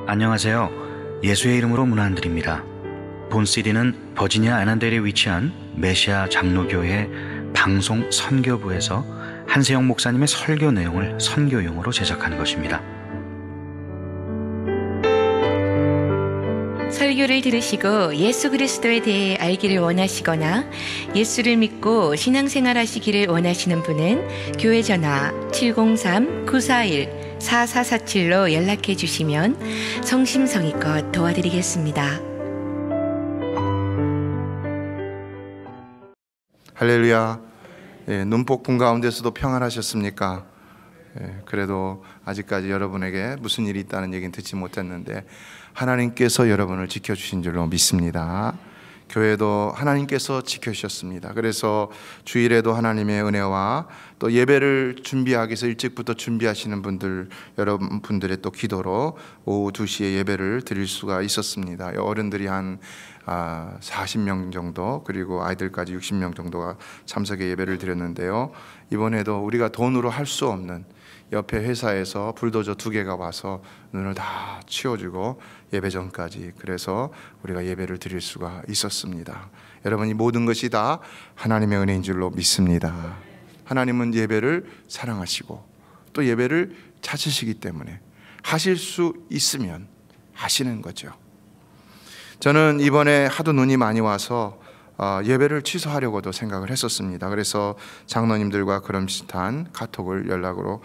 안녕하세요. 예수의 이름으로 문화 안 드립니다. 본 CD는 버지니아 애난델에 위치한 메시아 장로교회 방송 선교부에서 한세영 목사님의 설교 내용을 선교용으로 제작한 것입니다. 설교를 들으시고 예수 그리스도에 대해 알기를 원하시거나 예수를 믿고 신앙생활 하시기를 원하시는 분은 교회 전화 703-941-4447로 연락해 주시면 성심성의껏 도와드리겠습니다. 할렐루야. 눈폭풍 가운데서도 평안하셨습니까? 그래도 아직까지 여러분에게 무슨 일이 있다는 얘기는 듣지 못했는데 하나님께서 여러분을 지켜주신 줄로 믿습니다. 교회도 하나님께서 지켜주셨습니다. 그래서 주일에도 하나님의 은혜와 또 예배를 준비하기 위해서 일찍부터 준비하시는 분들, 여러분들의 또 기도로 오후 2시에 예배를 드릴 수가 있었습니다. 어른들이 한 40명 정도, 그리고 아이들까지 60명 정도가 참석해 예배를 드렸는데요. 이번에도 우리가 돈으로 할 수 없는, 옆에 회사에서 불도저 2개가 와서 눈을 다 치워주고 예배 전까지, 그래서 우리가 예배를 드릴 수가 있었습니다. 여러분, 이 모든 것이 다 하나님의 은혜인 줄로 믿습니다. 하나님은 예배를 사랑하시고 또 예배를 찾으시기 때문에 하실 수 있으면 하시는 거죠. 저는 이번에 하도 눈이 많이 와서 예배를 취소하려고도 생각을 했었습니다. 그래서 장로님들과 그런 비슷한 카톡을 연락으로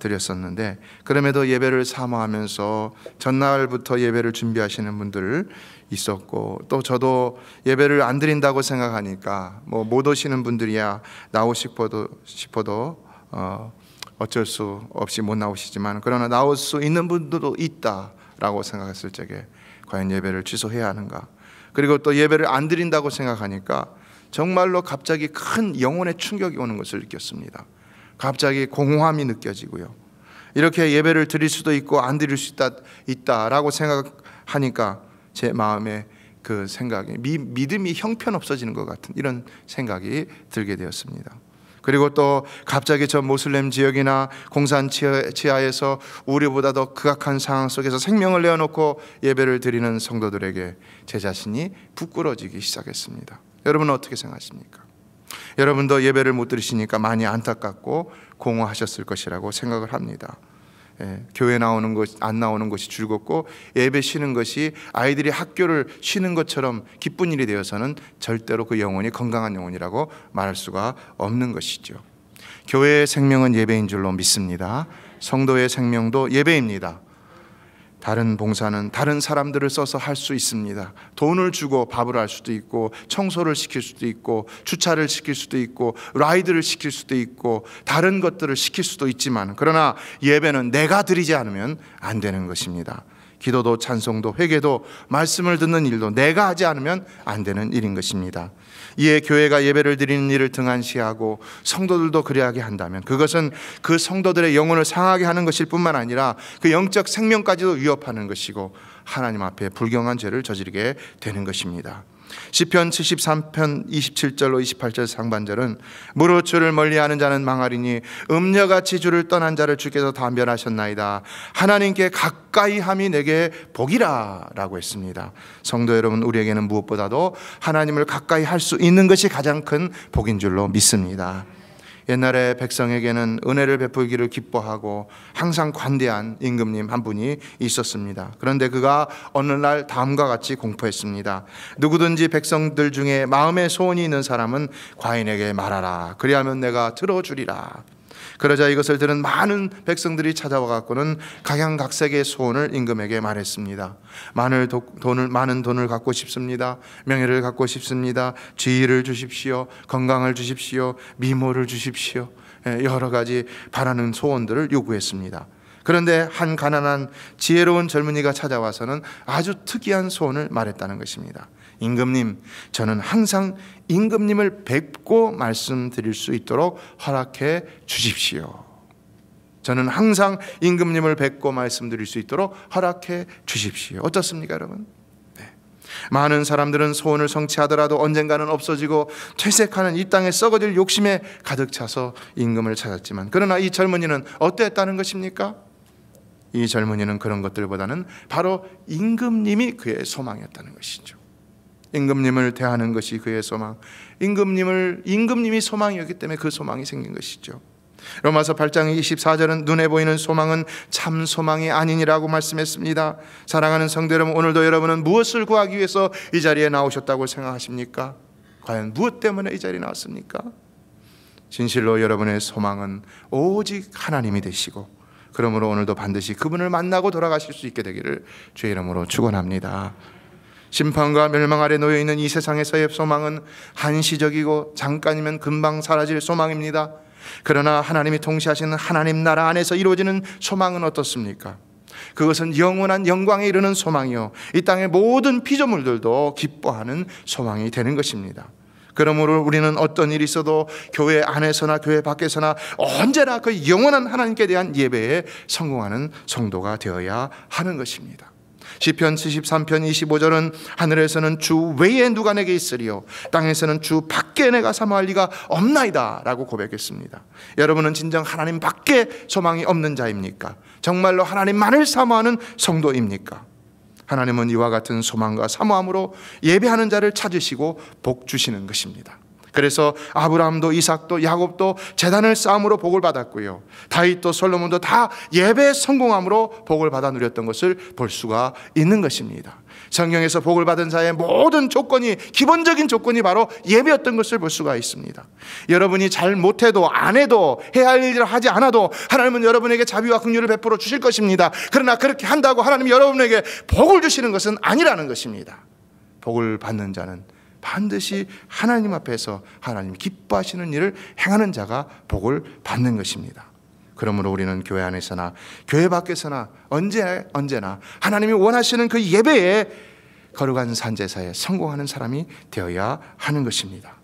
드렸었는데, 그럼에도 예배를 사모하면서 전날부터 예배를 준비하시는 분들 있었고, 또 저도 예배를 안 드린다고 생각하니까 못 오시는 분들이야 나오고 싶어도 어쩔 수 없이 못 나오시지만, 그러나 나올 수 있는 분들도 있다라고 생각했을 적에 과연 예배를 취소해야 하는가? 그리고 또 예배를 안 드린다고 생각하니까 정말로 갑자기 큰 영혼의 충격이 오는 것을 느꼈습니다. 갑자기 공허함이 느껴지고요. 이렇게 예배를 드릴 수도 있고 안 드릴 수 있다라고 생각하니까 제 마음에 그 생각이 믿음이 형편없어지는 것 같은 이런 생각이 들게 되었습니다. 그리고 또 갑자기 저 모슬렘 지역이나 공산 지하에서 우리보다 더 극악한 상황 속에서 생명을 내어놓고 예배를 드리는 성도들에게 제 자신이 부끄러지기 시작했습니다. 여러분은 어떻게 생각하십니까? 여러분도 예배를 못 드리시니까 많이 안타깝고 공허하셨을 것이라고 생각을 합니다. 교회 나오는 것, 안 나오는 것이 즐겁고 예배 쉬는 것이 아이들이 학교를 쉬는 것처럼 기쁜 일이 되어서는 절대로 그 영혼이 건강한 영혼이라고 말할 수가 없는 것이죠. 교회의 생명은 예배인 줄로 믿습니다. 성도의 생명도 예배입니다. 다른 봉사는 다른 사람들을 써서 할 수 있습니다. 돈을 주고 밥을 할 수도 있고, 청소를 시킬 수도 있고, 주차를 시킬 수도 있고, 라이드를 시킬 수도 있고, 다른 것들을 시킬 수도 있지만, 그러나 예배는 내가 드리지 않으면 안 되는 것입니다. 기도도 찬송도 회개도 말씀을 듣는 일도 내가 하지 않으면 안 되는 일인 것입니다. 이에 교회가 예배를 드리는 일을 등한시하고 성도들도 그리하게 한다면 그것은 그 성도들의 영혼을 상하게 하는 것일 뿐만 아니라 그 영적 생명까지도 위협하는 것이고 하나님 앞에 불경한 죄를 저지르게 되는 것입니다. 시편 73편 27절로 28절 상반절은 무릇 주를 멀리하는 자는 망하리니 음녀같이 주를 떠난 자를 주께서 단별하셨나이다. 하나님께 가까이 함이 내게 복이라 라고 했습니다. 성도 여러분, 우리에게는 무엇보다도 하나님을 가까이 할 수 있는 것이 가장 큰 복인 줄로 믿습니다. 옛날에 백성에게는 은혜를 베풀기를 기뻐하고 항상 관대한 임금님 한 분이 있었습니다. 그런데 그가 어느 날 다음과 같이 공포했습니다. 누구든지 백성들 중에 마음에 소원이 있는 사람은 과인에게 말하라. 그리하면 내가 들어주리라. 그러자 이것을 들은 많은 백성들이 찾아와 갖고는 각양각색의 소원을 임금에게 말했습니다. 많은 돈을 갖고 싶습니다. 명예를 갖고 싶습니다. 지위를 주십시오. 건강을 주십시오. 미모를 주십시오. 여러 가지 바라는 소원들을 요구했습니다. 그런데 한 가난한 지혜로운 젊은이가 찾아와서는 아주 특이한 소원을 말했다는 것입니다. 임금님, 저는 항상 임금님을 뵙고 말씀드릴 수 있도록 허락해 주십시오. 저는 항상 임금님을 뵙고 말씀드릴 수 있도록 허락해 주십시오. 어떻습니까, 여러분? 많은 사람들은 소원을 성취하더라도 언젠가는 없어지고 퇴색하는 이 땅에 썩어질 욕심에 가득 차서 임금을 찾았지만, 그러나 이 젊은이는 어땠다는 것입니까? 이 젊은이는 그런 것들보다는 바로 임금님이 그의 소망이었다는 것이죠. 임금님을 대하는 것이 그의 소망, 임금님이 소망이었기 때문에 그 소망이 생긴 것이죠. 로마서 8장 24절은 눈에 보이는 소망은 참 소망이 아니니라고 말씀했습니다. 사랑하는 성도 여러분, 오늘도 여러분은 무엇을 구하기 위해서 이 자리에 나오셨다고 생각하십니까? 과연 무엇 때문에 이 자리에 나왔습니까? 진실로 여러분의 소망은 오직 하나님이 되시고, 그러므로 오늘도 반드시 그분을 만나고 돌아가실 수 있게 되기를 주의 이름으로 축원합니다. 심판과 멸망 아래 놓여 있는 이 세상에서의 소망은 한시적이고 잠깐이면 금방 사라질 소망입니다. 그러나 하나님이 통치하시는 하나님 나라 안에서 이루어지는 소망은 어떻습니까? 그것은 영원한 영광에 이르는 소망이요, 이 땅의 모든 피조물들도 기뻐하는 소망이 되는 것입니다. 그러므로 우리는 어떤 일이 있어도 교회 안에서나 교회 밖에서나 언제나 그 영원한 하나님께 대한 예배에 성공하는 성도가 되어야 하는 것입니다. 시편 73편 25절은 하늘에서는 주 외에 누가 내게 있으리요, 땅에서는 주 밖에 내가 사모할 리가 없나이다 라고 고백했습니다. 여러분은 진정 하나님 밖에 소망이 없는 자입니까? 정말로 하나님만을 사모하는 성도입니까? 하나님은 이와 같은 소망과 사모함으로 예배하는 자를 찾으시고 복 주시는 것입니다. 그래서 아브라함도 이삭도 야곱도 제단을 쌓음으로 복을 받았고요, 다윗도 솔로몬도 다 예배에 성공함으로 복을 받아 누렸던 것을 볼 수가 있는 것입니다. 성경에서 복을 받은 자의 모든 조건이, 기본적인 조건이 바로 예배였던 것을 볼 수가 있습니다. 여러분이 잘 못해도 안 해도, 해야 할 일을 하지 않아도 하나님은 여러분에게 자비와 긍휼을 베풀어 주실 것입니다. 그러나 그렇게 한다고 하나님이 여러분에게 복을 주시는 것은 아니라는 것입니다. 복을 받는 자는 반드시 하나님 앞에서 하나님 기뻐하시는 일을 행하는 자가 복을 받는 것입니다. 그러므로 우리는 교회 안에서나 교회 밖에서나 언제나 하나님이 원하시는 그 예배에 거룩한 산제사에 성공하는 사람이 되어야 하는 것입니다.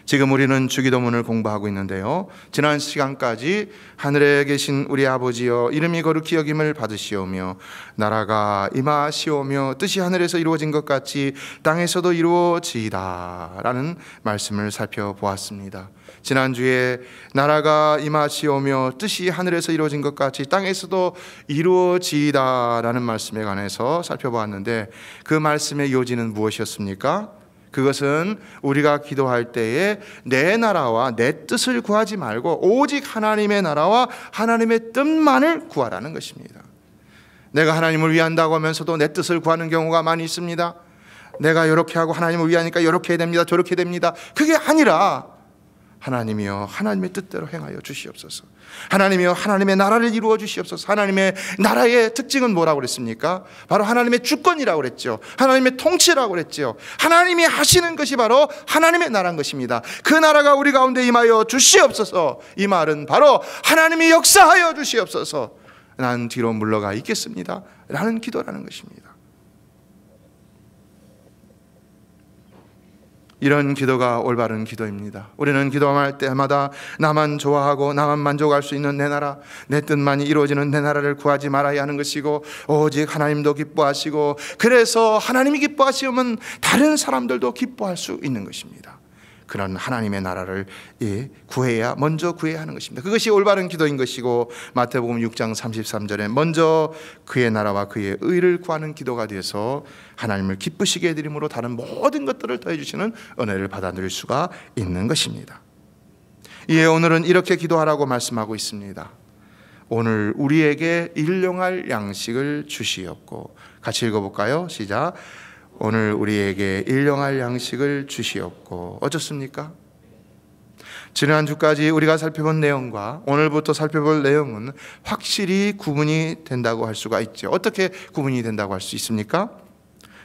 지금 우리는 주기도문을 공부하고 있는데요, 지난 시간까지 하늘에 계신 우리 아버지여 이름이 거룩히 여김을 받으시오며 나라가 임하시오며 뜻이 하늘에서 이루어진 것 같이 땅에서도 이루어지이다 라는 말씀을 살펴보았습니다. 지난주에 나라가 임하시오며 뜻이 하늘에서 이루어진 것 같이 땅에서도 이루어지이다 라는 말씀에 관해서 살펴보았는데, 그 말씀의 요지는 무엇이었습니까? 그것은 우리가 기도할 때에 내 나라와 내 뜻을 구하지 말고 오직 하나님의 나라와 하나님의 뜻만을 구하라는 것입니다. 내가 하나님을 위한다고 하면서도 내 뜻을 구하는 경우가 많이 있습니다. 내가 이렇게 하고 하나님을 위하니까 이렇게 해야 됩니다, 저렇게 됩니다. 그게 아니라 하나님이여 하나님의 뜻대로 행하여 주시옵소서. 하나님이여 하나님의 나라를 이루어 주시옵소서. 하나님의 나라의 특징은 뭐라고 그랬습니까? 바로 하나님의 주권이라고 그랬죠. 하나님의 통치라고 그랬죠. 하나님이 하시는 것이 바로 하나님의 나라인 것입니다. 그 나라가 우리 가운데 임하여 주시옵소서. 이 말은 바로 하나님이 역사하여 주시옵소서. 난 뒤로 물러가 있겠습니다 라는 기도라는 것입니다. 이런 기도가 올바른 기도입니다. 우리는 기도할 때마다 나만 좋아하고 나만 만족할 수 있는 내 나라, 내 뜻만이 이루어지는 내 나라를 구하지 말아야 하는 것이고, 오직 하나님도 기뻐하시고, 그래서 하나님이 기뻐하시면 다른 사람들도 기뻐할 수 있는 것입니다. 그런 하나님의 나라를 먼저 구해야 하는 것입니다. 그것이 올바른 기도인 것이고, 마태복음 6장 33절에 먼저 그의 나라와 그의 의를 구하는 기도가 되어서 하나님을 기쁘시게 해드림으로 다른 모든 것들을 더해주시는 은혜를 받아 누릴 수가 있는 것입니다. 이에 오늘은 이렇게 기도하라고 말씀하고 있습니다. 오늘 우리에게 일용할 양식을 주시옵고, 같이 읽어볼까요? 시작. 오늘 우리에게 일용할 양식을 주시옵고. 어떻습니까? 지난주까지 우리가 살펴본 내용과 오늘부터 살펴볼 내용은 확실히 구분이 된다고 할 수가 있죠. 어떻게 구분이 된다고 할 수 있습니까?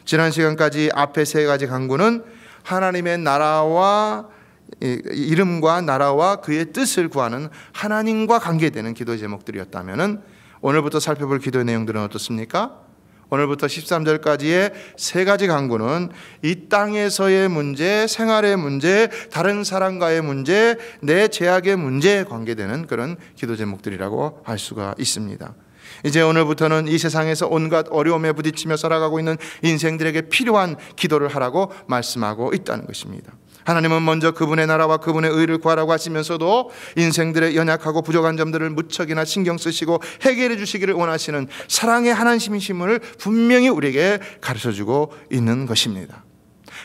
지난 시간까지 앞에 세 가지 강구는 하나님의 나라와 이름과 나라와 그의 뜻을 구하는 하나님과 관계되는 기도 제목들이었다면, 오늘부터 살펴볼 기도의 내용들은 어떻습니까? 오늘부터 13절까지의 세 가지 강구는 이 땅에서의 문제, 생활의 문제, 다른 사람과의 문제, 내 죄악의 문제에 관계되는 그런 기도 제목들이라고 할 수가 있습니다. 이제 오늘부터는 이 세상에서 온갖 어려움에 부딪히며 살아가고 있는 인생들에게 필요한 기도를 하라고 말씀하고 있다는 것입니다. 하나님은 먼저 그분의 나라와 그분의 의를 구하라고 하시면서도 인생들의 연약하고 부족한 점들을 무척이나 신경 쓰시고 해결해 주시기를 원하시는 사랑의 하나님이심을 분명히 우리에게 가르쳐주고 있는 것입니다.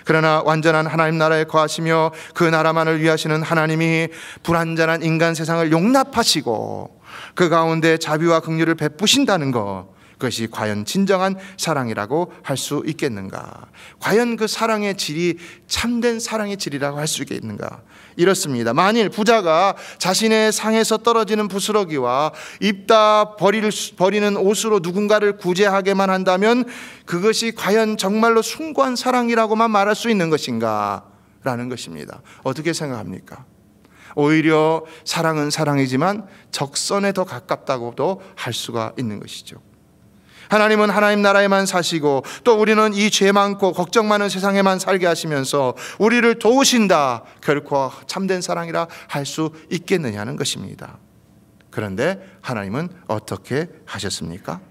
그러나 완전한 하나님 나라에 거하시며 그 나라만을 위하시는 하나님이 불완전한 인간 세상을 용납하시고 그 가운데 자비와 긍휼을 베푸신다는 것, 그것이 과연 진정한 사랑이라고 할 수 있겠는가? 과연 그 사랑의 질이 참된 사랑의 질이라고 할 수 있겠는가? 이렇습니다. 만일 부자가 자신의 상에서 떨어지는 부스러기와 입다 버리는 옷으로 누군가를 구제하게만 한다면 그것이 과연 정말로 숭고한 사랑이라고만 말할 수 있는 것인가? 라는 것입니다. 어떻게 생각합니까? 오히려 사랑은 사랑이지만 적선에 더 가깝다고도 할 수가 있는 것이죠. 하나님은 하나님 나라에만 사시고 또 우리는 이 죄 많고 걱정 많은 세상에만 살게 하시면서 우리를 도우신다. 결코 참된 사랑이라 할 수 있겠느냐는 것입니다. 그런데 하나님은 어떻게 하셨습니까?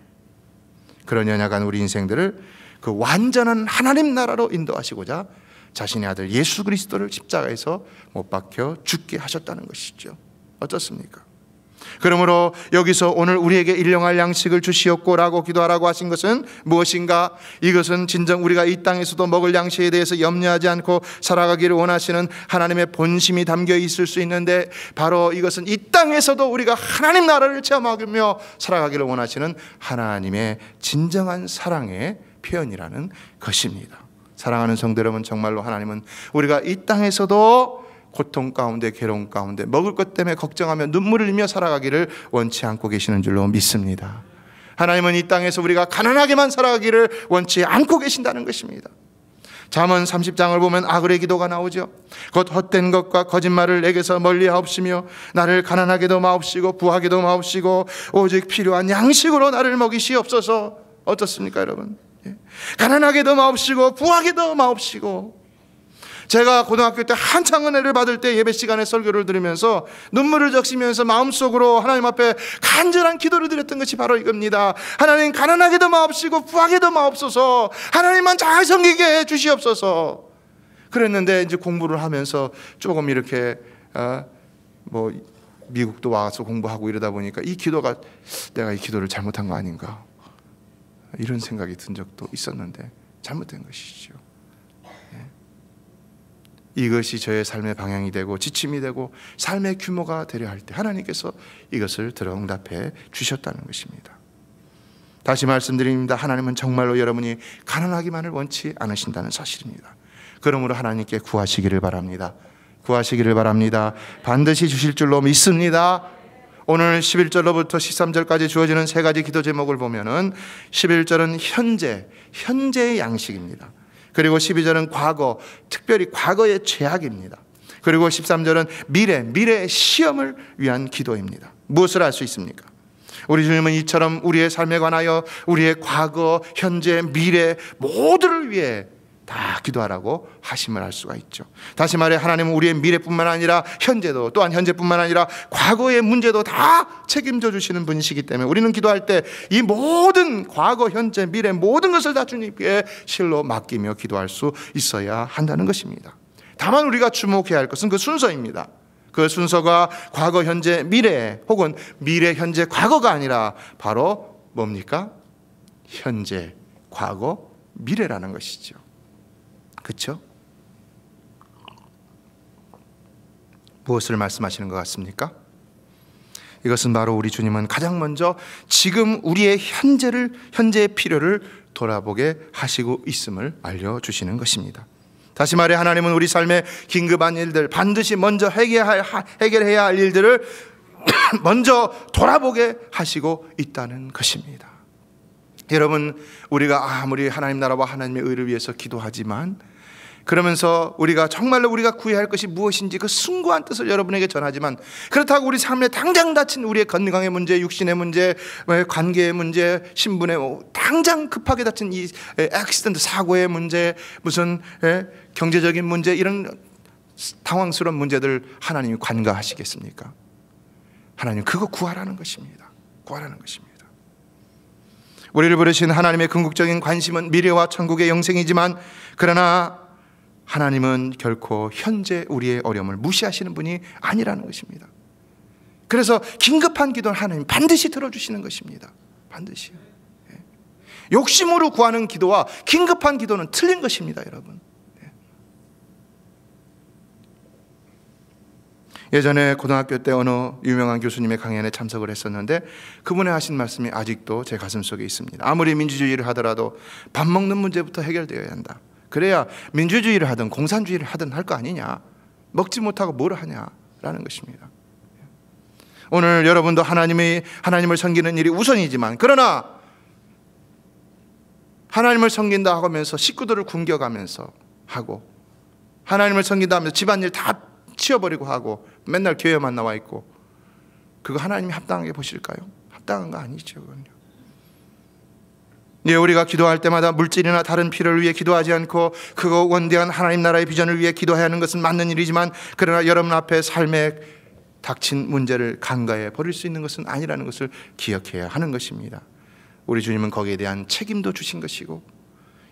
그런 연약한 우리 인생들을 그 완전한 하나님 나라로 인도하시고자 자신의 아들 예수 그리스도를 십자가에서 못 박혀 죽게 하셨다는 것이죠. 어떻습니까? 그러므로 여기서 오늘 우리에게 일용할 양식을 주시옵고라고 기도하라고 하신 것은 무엇인가? 이것은 진정 우리가 이 땅에서도 먹을 양식에 대해서 염려하지 않고 살아가기를 원하시는 하나님의 본심이 담겨 있을 수 있는데, 바로 이것은 이 땅에서도 우리가 하나님 나라를 체험하며 살아가기를 원하시는 하나님의 진정한 사랑의 표현이라는 것입니다. 사랑하는 성도 여러분, 정말로 하나님은 우리가 이 땅에서도 고통 가운데, 괴로움 가운데, 먹을 것 때문에 걱정하며 눈물을 흘리며 살아가기를 원치 않고 계시는 줄로 믿습니다. 하나님은 이 땅에서 우리가 가난하게만 살아가기를 원치 않고 계신다는 것입니다. 잠언 30장을 보면 아글의 기도가 나오죠. 곧 헛된 것과 거짓말을 내게서 멀리하옵시며 나를 가난하게도 마옵시고 부하게도 마옵시고 오직 필요한 양식으로 나를 먹이시옵소서. 어떻습니까 여러분? 가난하게도 마옵시고 부하게도 마옵시고. 제가 고등학교 때 한창 은혜를 받을 때 예배 시간에 설교를 들으면서 눈물을 적시면서 마음속으로 하나님 앞에 간절한 기도를 드렸던 것이 바로 이겁니다. 하나님, 가난하게도 마옵시고 부하게도 마옵소서. 하나님만 잘 섬기게 해 주시옵소서. 그랬는데 이제 공부를 하면서 조금 이렇게 미국도 와서 공부하고 이러다 보니까 이 기도가, 내가 이 기도를 잘못한 거 아닌가, 이런 생각이 든 적도 있었는데 잘못된 것이죠. 이것이 저의 삶의 방향이 되고 지침이 되고 삶의 규모가 되려 할 때 하나님께서 이것을 들어 응답해 주셨다는 것입니다. 다시 말씀드립니다. 하나님은 정말로 여러분이 가난하기만을 원치 않으신다는 사실입니다. 그러므로 하나님께 구하시기를 바랍니다. 구하시기를 바랍니다. 반드시 주실 줄로 믿습니다. 오늘 11절로부터 13절까지 주어지는 세 가지 기도 제목을 보면은 11절은 현재의 양식입니다. 그리고 12절은 과거, 특별히 과거의 죄악입니다. 그리고 13절은 미래의 시험을 위한 기도입니다. 무엇을 할 수 있습니까? 우리 주님은 이처럼 우리의 삶에 관하여 우리의 과거, 현재, 미래 모두를 위해 다 기도하라고 하심을 할 수가 있죠. 다시 말해 하나님은 우리의 미래뿐만 아니라 현재도, 또한 현재뿐만 아니라 과거의 문제도 다 책임져 주시는 분이시기 때문에 우리는 기도할 때 이 모든 과거, 현재, 미래 모든 것을 다 주님께 실로 맡기며 기도할 수 있어야 한다는 것입니다. 다만 우리가 주목해야 할 것은 그 순서입니다. 그 순서가 과거, 현재, 미래, 혹은 미래, 현재, 과거가 아니라 바로 뭡니까? 현재, 과거, 미래라는 것이죠. 그렇죠? 무엇을 말씀하시는 것 같습니까? 이것은 바로 우리 주님은 가장 먼저 지금 우리의 현재의 필요를 돌아보게 하시고 있음을 알려주시는 것입니다. 다시 말해 하나님은 우리 삶의 긴급한 일들, 반드시 먼저 해결해야 할 일들을 먼저 돌아보게 하시고 있다는 것입니다. 여러분, 우리가 아무리 하나님 나라와 하나님의 의를 위해서 기도하지만, 그러면서 우리가 정말로 우리가 구해야 할 것이 무엇인지 그 숭고한 뜻을 여러분에게 전하지만, 그렇다고 우리 삶에 당장 닥친 우리의 건강의 문제, 육신의 문제, 관계의 문제, 신분의 당장 급하게 닥친 이 액시던트, 사고의 문제, 무슨 경제적인 문제, 이런 당황스러운 문제들 하나님이 관가하시겠습니까? 하나님 그거 구하라는 것입니다. 구하라는 것입니다. 우리를 부르신 하나님의 궁극적인 관심은 미래와 천국의 영생이지만, 그러나 하나님은 결코 현재 우리의 어려움을 무시하시는 분이 아니라는 것입니다. 그래서 긴급한 기도는 하나님 반드시 들어주시는 것입니다. 반드시요. 욕심으로 구하는 기도와 긴급한 기도는 틀린 것입니다, 여러분. 예전에 고등학교 때 어느 유명한 교수님의 강연에 참석을 했었는데 그분의 하신 말씀이 아직도 제 가슴 속에 있습니다. 아무리 민주주의를 하더라도 밥 먹는 문제부터 해결되어야 한다. 그래야 민주주의를 하든 공산주의를 하든 할 거 아니냐. 먹지 못하고 뭘 하냐라는 것입니다. 오늘 여러분도 하나님을 섬기는 일이 우선이지만, 그러나 하나님을 섬긴다 하면서 식구들을 굶겨가면서 하고, 하나님을 섬긴다 하면서 집안일 다 치워버리고 하고, 맨날 교회만 나와 있고, 그거 하나님이 합당하게 보실까요? 합당한 거 아니죠, 그건요. 예, 우리가 기도할 때마다 물질이나 다른 필요를 위해 기도하지 않고 그거 원대한 하나님 나라의 비전을 위해 기도해야 하는 것은 맞는 일이지만, 그러나 여러분 앞에 삶에 닥친 문제를 간과해 버릴 수 있는 것은 아니라는 것을 기억해야 하는 것입니다. 우리 주님은 거기에 대한 책임도 주신 것이고,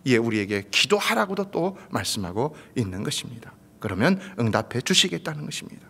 예, 우리에게 기도하라고도 또 말씀하고 있는 것입니다. 그러면 응답해 주시겠다는 것입니다.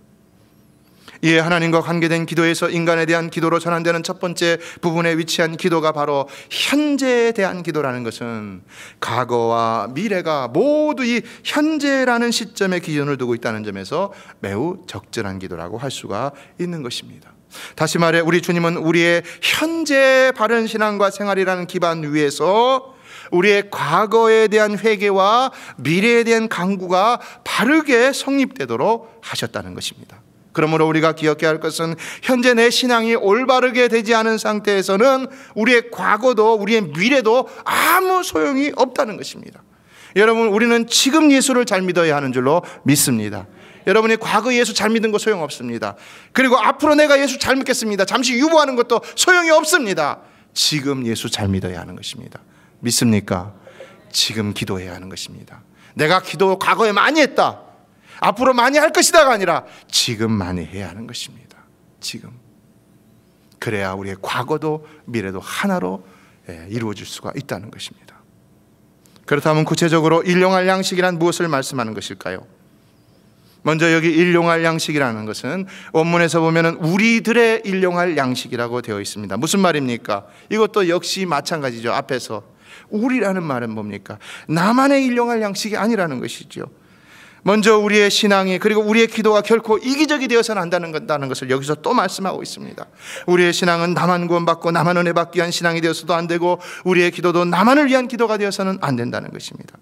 예, 하나님과 관계된 기도에서 인간에 대한 기도로 전환되는 첫 번째 부분에 위치한 기도가 바로 현재에 대한 기도라는 것은 과거와 미래가 모두 이 현재라는 시점에 기준을 두고 있다는 점에서 매우 적절한 기도라고 할 수가 있는 것입니다. 다시 말해 우리 주님은 우리의 현재 바른 신앙과 생활이라는 기반 위에서 우리의 과거에 대한 회개와 미래에 대한 강구가 바르게 성립되도록 하셨다는 것입니다. 그러므로 우리가 기억해야 할 것은 현재 내 신앙이 올바르게 되지 않은 상태에서는 우리의 과거도 우리의 미래도 아무 소용이 없다는 것입니다. 여러분, 우리는 지금 예수를 잘 믿어야 하는 줄로 믿습니다. 여러분이 과거 예수 잘 믿은 거 소용없습니다. 그리고 앞으로 내가 예수 잘 믿겠습니다, 잠시 유보하는 것도 소용이 없습니다. 지금 예수 잘 믿어야 하는 것입니다. 믿습니까? 지금 기도해야 하는 것입니다. 내가 기도 과거에 많이 했다, 앞으로 많이 할 것이다가 아니라 지금 많이 해야 하는 것입니다. 지금. 그래야 우리의 과거도 미래도 하나로 이루어질 수가 있다는 것입니다. 그렇다면 구체적으로 일용할 양식이란 무엇을 말씀하는 것일까요? 먼저 여기 일용할 양식이라는 것은 원문에서 보면은 우리들의 일용할 양식이라고 되어 있습니다. 무슨 말입니까? 이것도 역시 마찬가지죠. 앞에서 우리라는 말은 뭡니까? 나만의 일용할 양식이 아니라는 것이죠. 먼저 우리의 신앙이, 그리고 우리의 기도가 결코 이기적이 되어서는 안 된다는 것을 여기서 또 말씀하고 있습니다. 우리의 신앙은 나만 구원받고 나만 은혜 받기 위한 신앙이 되어서도 안 되고, 우리의 기도도 나만을 위한 기도가 되어서는 안 된다는 것입니다.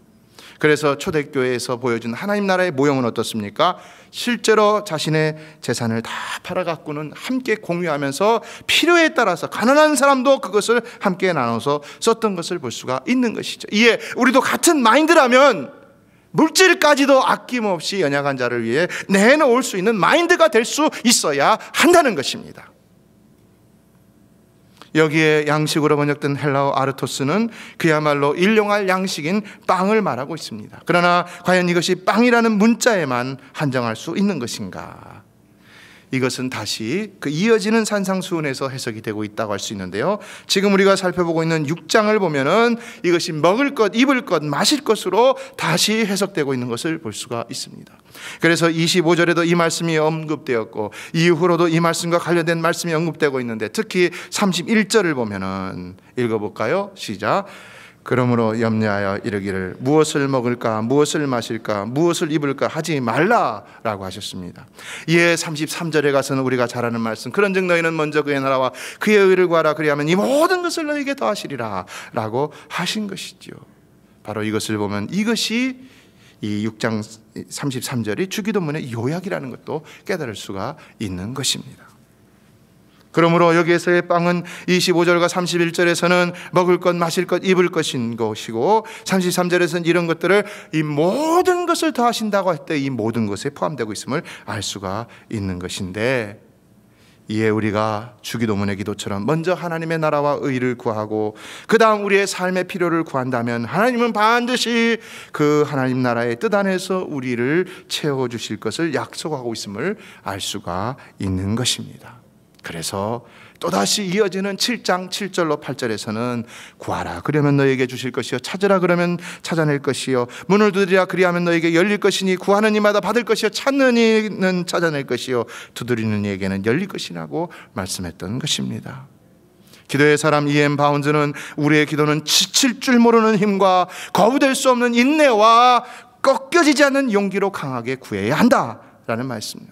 그래서 초대교회에서 보여준 하나님 나라의 모형은 어떻습니까? 실제로 자신의 재산을 다 팔아갖고는 함께 공유하면서 필요에 따라서 가난한 사람도 그것을 함께 나눠서 썼던 것을 볼 수가 있는 것이죠. 이에 우리도 같은 마인드라면 물질까지도 아낌없이 연약한 자를 위해 내놓을 수 있는 마인드가 될 수 있어야 한다는 것입니다. 여기에 양식으로 번역된 헬라어 아르토스는 그야말로 일용할 양식인 빵을 말하고 있습니다. 그러나 과연 이것이 빵이라는 문자에만 한정할 수 있는 것인가? 이것은 다시 그 이어지는 산상수훈에서 해석이 되고 있다고 할 수 있는데요, 지금 우리가 살펴보고 있는 6장을 보면은 이것이 먹을 것, 입을 것, 마실 것으로 다시 해석되고 있는 것을 볼 수가 있습니다. 그래서 25절에도 이 말씀이 언급되었고 이후로도 이 말씀과 관련된 말씀이 언급되고 있는데, 특히 31절을 보면은 읽어볼까요? 시작. 그러므로 염려하여 이르기를 무엇을 먹을까, 무엇을 마실까, 무엇을 입을까 하지 말라라고 하셨습니다. 이에 33절에 가서는 우리가 잘 아는 말씀, 그런즉 너희는 먼저 그의 나라와 그의 의를 구하라, 그리하면 이 모든 것을 너희에게 더하시리라 라고 하신 것이죠. 바로 이것을 보면 이것이 이 6장 33절이 주기도문의 요약이라는 것도 깨달을 수가 있는 것입니다. 그러므로 여기에서의 빵은 25절과 31절에서는 먹을 것, 마실 것, 입을 것인 것이고, 33절에서는 이런 것들을 이 모든 것을 더하신다고 할 때 이 모든 것에 포함되고 있음을 알 수가 있는 것인데, 이에 우리가 주기도문의 기도처럼 먼저 하나님의 나라와 의를 구하고 그 다음 우리의 삶의 필요를 구한다면 하나님은 반드시 그 하나님 나라의 뜻 안에서 우리를 채워주실 것을 약속하고 있음을 알 수가 있는 것입니다. 그래서 또다시 이어지는 7장 7절로 8절에서는 구하라 그러면 너에게 주실 것이요 찾으라 그러면 찾아낼 것이요 문을 두드리라 그리하면 너에게 열릴 것이니 구하는 이마다 받을 것이요 찾는 이는 찾아낼 것이요 두드리는 이에게는 열릴 것이라고 말씀했던 것입니다. 기도의 사람 E.M. 바운즈는 우리의 기도는 지칠 줄 모르는 힘과 거부될 수 없는 인내와 꺾여지지 않는 용기로 강하게 구해야 한다라는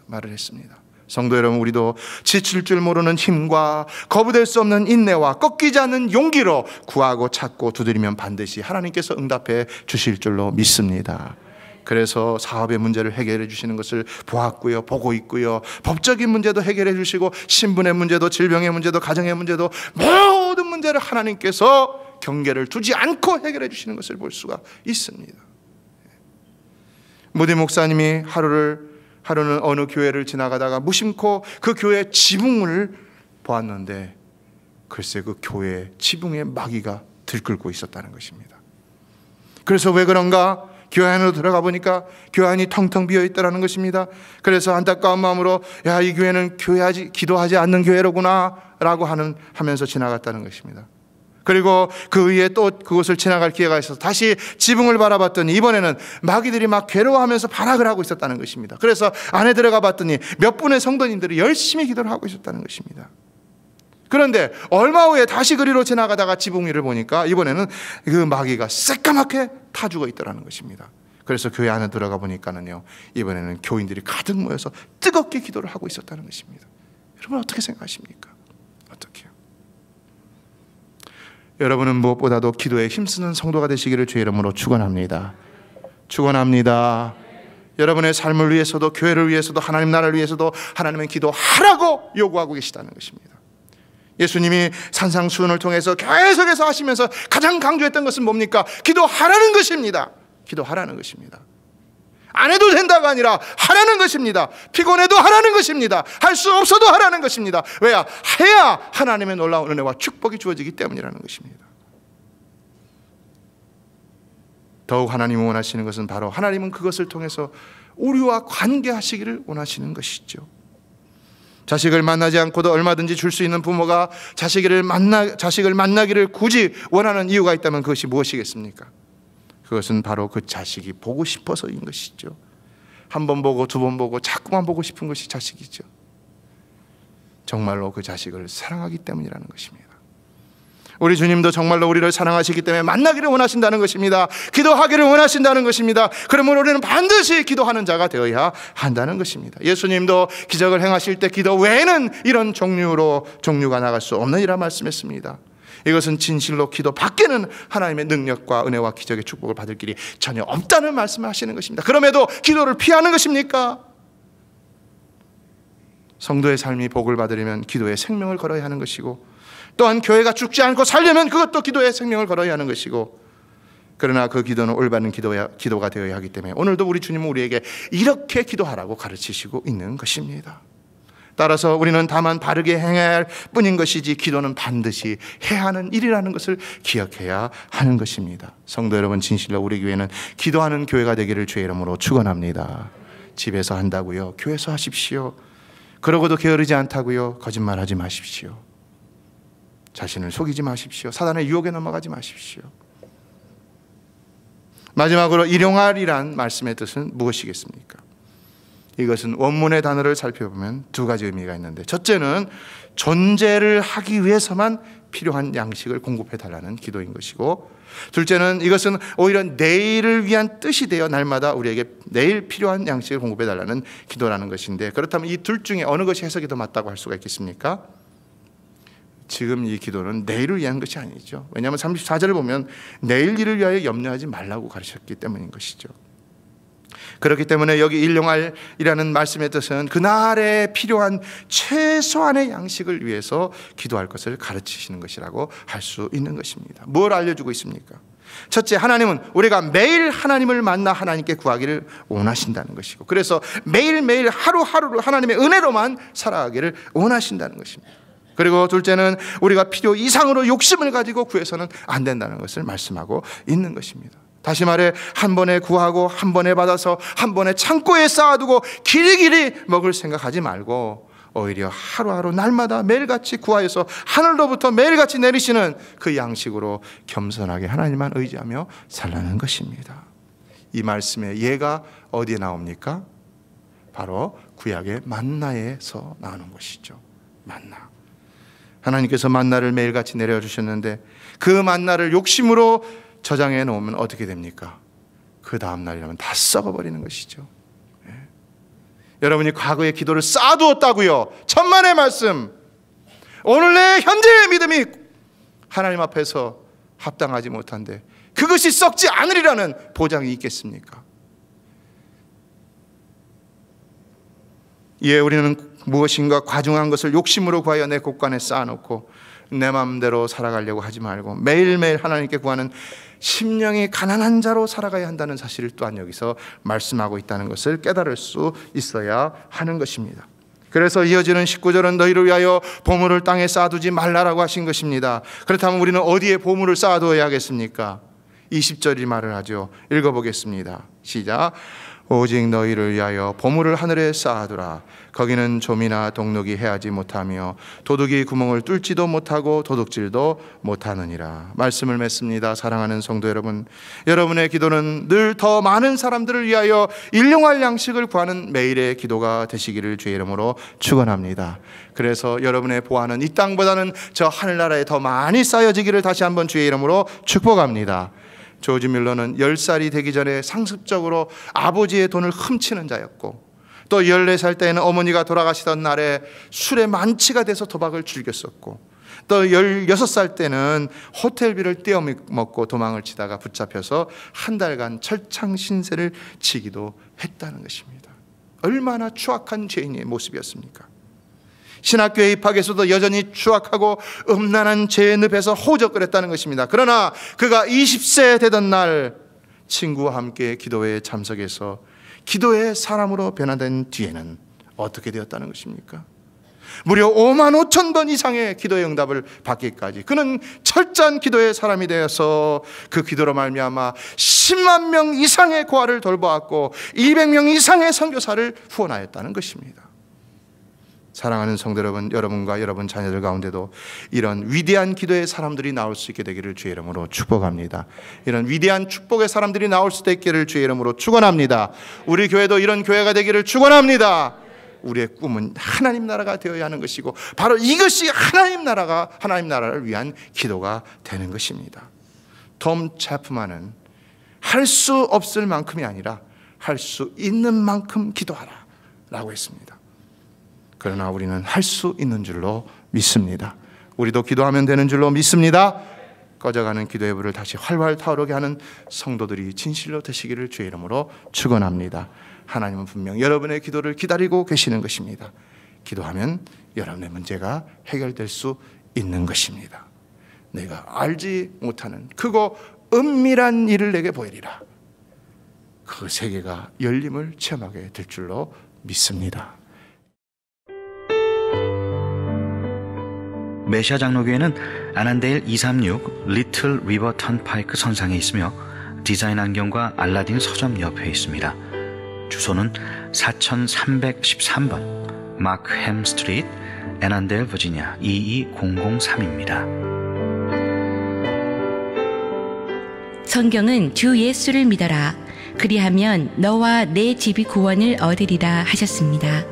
말을 했습니다. 성도 여러분, 우리도 지칠 줄 모르는 힘과 거부될 수 없는 인내와 꺾이지 않는 용기로 구하고 찾고 두드리면 반드시 하나님께서 응답해 주실 줄로 믿습니다. 그래서 사업의 문제를 해결해 주시는 것을 보았고요, 보고 있고요. 법적인 문제도 해결해 주시고 신분의 문제도 질병의 문제도 가정의 문제도 모든 문제를 하나님께서 경계를 두지 않고 해결해 주시는 것을 볼 수가 있습니다. 무디 목사님이 하루는 어느 교회를 지나가다가 무심코 그 교회 지붕을 보았는데 글쎄 그 교회 지붕에 마귀가 들끓고 있었다는 것입니다. 그래서 왜 그런가? 교회 안으로 들어가 보니까 교회 안이 텅텅 비어 있다는 것입니다. 그래서 안타까운 마음으로 야, 이 교회는 기도하지 않는 교회로구나 라고 하면서 지나갔다는 것입니다. 그리고 그 위에 또 그곳을 지나갈 기회가 있어서 다시 지붕을 바라봤더니 이번에는 마귀들이 막 괴로워하면서 발악을 하고 있었다는 것입니다. 그래서 안에 들어가 봤더니 몇 분의 성도님들이 열심히 기도를 하고 있었다는 것입니다. 그런데 얼마 후에 다시 그리로 지나가다가 지붕 위를 보니까 이번에는 그 마귀가 새까맣게 타 죽어 있더라는 것입니다. 그래서 교회 안에 들어가 보니까는요, 이번에는 교인들이 가득 모여서 뜨겁게 기도를 하고 있었다는 것입니다. 여러분 어떻게 생각하십니까? 어떻게요? 여러분은 무엇보다도 기도에 힘쓰는 성도가 되시기를 주의 이름으로 축원합니다. 축원합니다. 여러분의 삶을 위해서도 교회를 위해서도 하나님 나라를 위해서도 하나님은 기도하라고 요구하고 계시다는 것입니다. 예수님이 산상수훈을 통해서 계속해서 하시면서 가장 강조했던 것은 뭡니까? 기도하라는 것입니다. 기도하라는 것입니다. 안 해도 된다가 아니라 하라는 것입니다. 피곤해도 하라는 것입니다. 할 수 없어도 하라는 것입니다. 왜야? 해야 하나님의 놀라운 은혜와 축복이 주어지기 때문이라는 것입니다. 더욱 하나님이 원하시는 것은 바로 하나님은 그것을 통해서 우리와 관계하시기를 원하시는 것이죠. 자식을 만나지 않고도 얼마든지 줄 수 있는 부모가 자식을 만나기를 굳이 원하는 이유가 있다면 그것이 무엇이겠습니까? 그것은 바로 그 자식이 보고 싶어서인 것이죠. 한 번 보고 두 번 보고 자꾸만 보고 싶은 것이 자식이죠. 정말로 그 자식을 사랑하기 때문이라는 것입니다. 우리 주님도 정말로 우리를 사랑하시기 때문에 만나기를 원하신다는 것입니다. 기도하기를 원하신다는 것입니다. 그러므로 우리는 반드시 기도하는 자가 되어야 한다는 것입니다. 예수님도 기적을 행하실 때 기도 외에는 이런 종류가 나갈 수 없느니라 말씀했습니다. 이것은 진실로 기도 밖에는 하나님의 능력과 은혜와 기적의 축복을 받을 길이 전혀 없다는 말씀을 하시는 것입니다. 그럼에도 기도를 피하는 것입니까? 성도의 삶이 복을 받으려면 기도에 생명을 걸어야 하는 것이고, 또한 교회가 죽지 않고 살려면 그것도 기도에 생명을 걸어야 하는 것이고, 그러나 그 기도는 올바른 기도가 되어야 하기 때문에 오늘도 우리 주님은 우리에게 이렇게 기도하라고 가르치시고 있는 것입니다. 따라서 우리는 다만 바르게 행해야 할 뿐인 것이지 기도는 반드시 해야 하는 일이라는 것을 기억해야 하는 것입니다. 성도 여러분, 진실로 우리 교회는 기도하는 교회가 되기를 주의 이름으로 축원합니다. 집에서 한다고요? 교회에서 하십시오. 그러고도 게으르지 않다고요? 거짓말하지 마십시오. 자신을 속이지 마십시오. 사단의 유혹에 넘어가지 마십시오. 마지막으로 일용할이란 말씀의 뜻은 무엇이겠습니까? 이것은 원문의 단어를 살펴보면 두 가지 의미가 있는데, 첫째는 존재를 하기 위해서만 필요한 양식을 공급해달라는 기도인 것이고, 둘째는 이것은 오히려 내일을 위한 뜻이 되어 날마다 우리에게 내일 필요한 양식을 공급해달라는 기도라는 것인데, 그렇다면 이 둘 중에 어느 것이 해석이 더 맞다고 할 수가 있겠습니까? 지금 이 기도는 내일을 위한 것이 아니죠. 왜냐하면 34절을 보면 내일 일을 위하여 염려하지 말라고 가르쳤기 때문인 것이죠. 그렇기 때문에 여기 일용할이라는 말씀의 뜻은 그날에 필요한 최소한의 양식을 위해서 기도할 것을 가르치시는 것이라고 할 수 있는 것입니다. 뭘 알려주고 있습니까? 첫째, 하나님은 우리가 매일 하나님을 만나 하나님께 구하기를 원하신다는 것이고, 그래서 매일매일 하루하루를 하나님의 은혜로만 살아가기를 원하신다는 것입니다. 그리고 둘째는 우리가 필요 이상으로 욕심을 가지고 구해서는 안 된다는 것을 말씀하고 있는 것입니다. 다시 말해, 한 번에 구하고 한 번에 받아서 한 번에 창고에 쌓아두고 길이길이 먹을 생각하지 말고 오히려 하루하루 날마다 매일같이 구하여서 하늘로부터 매일같이 내리시는 그 양식으로 겸손하게 하나님만 의지하며 살라는 것입니다. 이 말씀의 예가 어디에 나옵니까? 바로 구약의 만나에서 나오는 것이죠. 만나. 하나님께서 만나를 매일같이 내려주셨는데 그 만나를 욕심으로 저장해 놓으면 어떻게 됩니까? 그 다음 날이라면 다 썩어버리는 것이죠. 예. 여러분이 과거의 기도를 쌓아두었다고요. 천만의 말씀. 오늘 내 현재의 믿음이 하나님 앞에서 합당하지 못한데 그것이 썩지 않으리라는 보장이 있겠습니까? 예, 우리는 무엇인가 과중한 것을 욕심으로 구하여 내 곳간에 쌓아놓고 내 마음대로 살아가려고 하지 말고 매일매일 하나님께 구하는 심령이 가난한 자로 살아가야 한다는 사실을 또한 여기서 말씀하고 있다는 것을 깨달을 수 있어야 하는 것입니다. 그래서 이어지는 19절은 너희를 위하여 보물을 땅에 쌓아두지 말라라고 하신 것입니다. 그렇다면 우리는 어디에 보물을 쌓아두어야 하겠습니까? 20절이 말을 하죠. 읽어보겠습니다. 시작. 오직 너희를 위하여 보물을 하늘에 쌓아두라. 거기는 좀이나 동록이 해하지 못하며 도둑이 구멍을 뚫지도 못하고 도둑질도 못하느니라. 말씀을 맺습니다. 사랑하는 성도 여러분, 여러분의 기도는 늘 더 많은 사람들을 위하여 일용할 양식을 구하는 매일의 기도가 되시기를 주의 이름으로 축원합니다. 그래서 여러분의 보화는 이 땅보다는 저 하늘나라에 더 많이 쌓여지기를 다시 한번 주의 이름으로 축복합니다. 조지 밀러는 10살이 되기 전에 상습적으로 아버지의 돈을 훔치는 자였고, 또 14살 때에는 어머니가 돌아가시던 날에 술에 만취가 돼서 도박을 즐겼었고, 또 16살 때는 호텔비를 떼어먹고 도망을 치다가 붙잡혀서 한 달간 철창 신세를 지기도 했다는 것입니다. 얼마나 추악한 죄인의 모습이었습니까? 신학교에 입학해서도 여전히 추악하고 음란한 죄의 늪에서 호적거렸다는 것입니다. 그러나 그가 20세 되던 날 친구와 함께 기도회에 참석해서 기도의 사람으로 변화된 뒤에는 어떻게 되었다는 것입니까? 무려 5만 5천 번 이상의 기도의 응답을 받기까지 그는 철저한 기도의 사람이 되어서 그 기도로 말미암아 10만 명 이상의 고아를 돌보았고 200명 이상의 선교사를 후원하였다는 것입니다. 사랑하는 성도 여러분, 여러분과 여러분 자녀들 가운데도 이런 위대한 기도의 사람들이 나올 수 있게 되기를 주의 이름으로 축복합니다. 이런 위대한 축복의 사람들이 나올 수 있기를 주의 이름으로 축원합니다. 우리 교회도 이런 교회가 되기를 축원합니다. 우리의 꿈은 하나님 나라가 되어야 하는 것이고 바로 이것이 하나님 나라를 위한 기도가 되는 것입니다. 톰 채프만은 할 수 없을 만큼이 아니라 할 수 있는 만큼 기도하라 라고 했습니다. 그러나 우리는 할 수 있는 줄로 믿습니다. 우리도 기도하면 되는 줄로 믿습니다. 꺼져가는 기도의 불을 다시 활활 타오르게 하는 성도들이 진실로 되시기를 주의 이름으로 축원합니다. 하나님은 분명 여러분의 기도를 기다리고 계시는 것입니다. 기도하면 여러분의 문제가 해결될 수 있는 것입니다. 내가 알지 못하는 크고 은밀한 일을 내게 보이리라. 그 세계가 열림을 체험하게 될 줄로 믿습니다. 메시아 장로교회는 아난데일 236 리틀 리버 턴파이크 선상에 있으며 디자인 안경과 알라딘 서점 옆에 있습니다. 주소는 4313번 마크햄 스트리트, 애난데일, 버지니아 22003입니다. 성경은 주 예수를 믿어라. 그리하면 너와 내 집이 구원을 얻으리라 하셨습니다.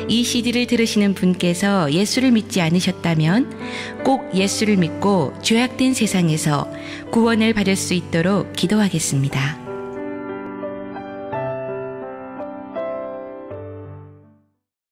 이 CD를 들으시는 분께서 예수를 믿지 않으셨다면 꼭 예수를 믿고 죄악된 세상에서 구원을 받을 수 있도록 기도하겠습니다.